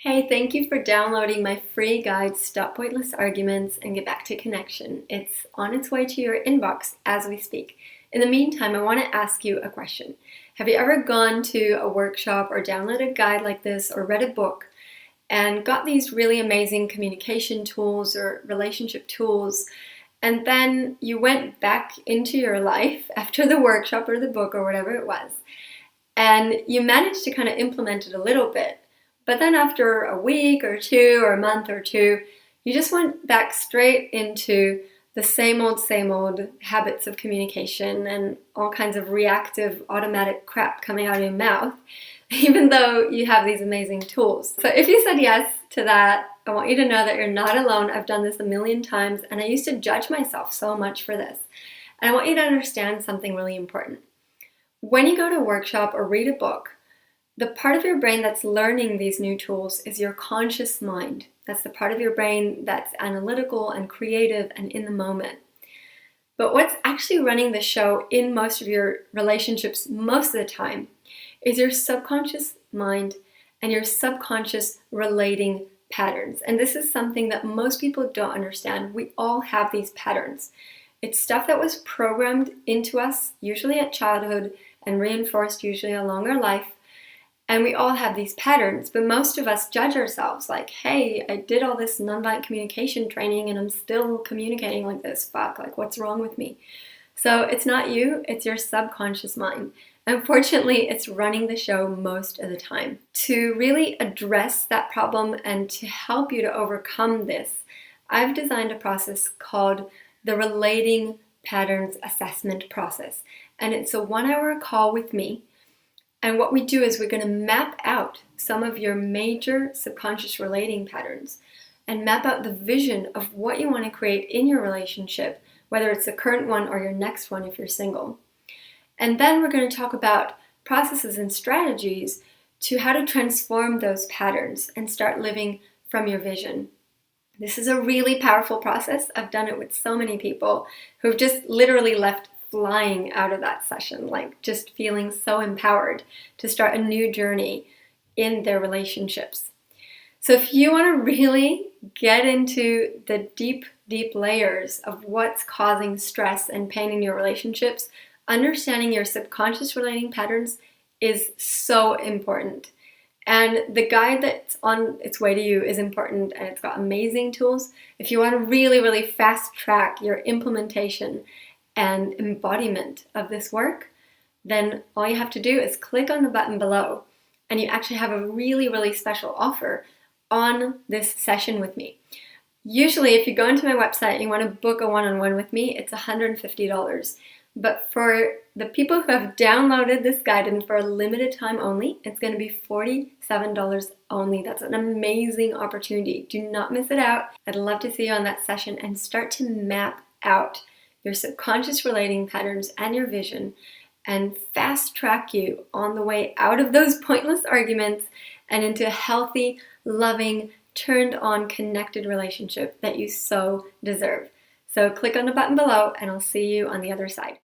Hey, thank you for downloading my free guide, Stop Pointless Arguments and Get Back to Connection. It's on its way to your inbox as we speak. In the meantime, I want to ask you a question. Have you ever gone to a workshop or downloaded a guide like this or read a book and got these really amazing communication tools or relationship tools, and then you went back into your life after the workshop or the book or whatever it was, and you managed to kind of implement it a little bit? But then after a week or two or a month or two, you just went back straight into the same old habits of communication and all kinds of reactive automatic crap coming out of your mouth, even though you have these amazing tools. So if you said yes to that, I want you to know that you're not alone. I've done this a million times, and I used to judge myself so much for this. And I want you to understand something really important. When you go to a workshop or read a book, the part of your brain that's learning these new tools is your conscious mind. That's the part of your brain that's analytical and creative and in the moment. But what's actually running the show in most of your relationships most of the time is your subconscious mind and your subconscious relating patterns. And this is something that most people don't understand. We all have these patterns. It's stuff that was programmed into us, usually at childhood, and reinforced usually along our life. And we all have these patterns, but most of us judge ourselves like, hey, I did all this nonviolent communication training and I'm still communicating like this. Fuck, like what's wrong with me? So it's not you, it's your subconscious mind. Unfortunately, it's running the show most of the time. To really address that problem and to help you to overcome this, I've designed a process called the Relating Patterns Assessment Process. And it's a 1-hour call with me. And what we do is we're going to map out some of your major subconscious relating patterns and map out the vision of what you want to create in your relationship, whether it's the current one or your next one if you're single. And then we're going to talk about processes and strategies to how to transform those patterns and start living from your vision. This is a really powerful process. I've done it with so many people who've just literally left flying out of that session, like just feeling so empowered to start a new journey in their relationships. So if you want to really get into the deep layers of what's causing stress and pain in your relationships, understanding your subconscious relating patterns is so important. And the guide that's on its way to you is important, and it's got amazing tools. If you want to really fast track your implementation and embodiment of this work, then all you have to do is click on the button below, and you actually have a really special offer on this session with me. Usually, if you go into my website and you want to book a one-on-one with me, it's $150. But for the people who have downloaded this guide and for a limited time only, it's going to be $47 only. That's an amazing opportunity. Do not miss it out. I'd love to see you on that session and start to map out your subconscious relating patterns and your vision, and fast track you on the way out of those pointless arguments and into a healthy, loving, turned on, connected relationship that you so deserve. So click on the button below and I'll see you on the other side.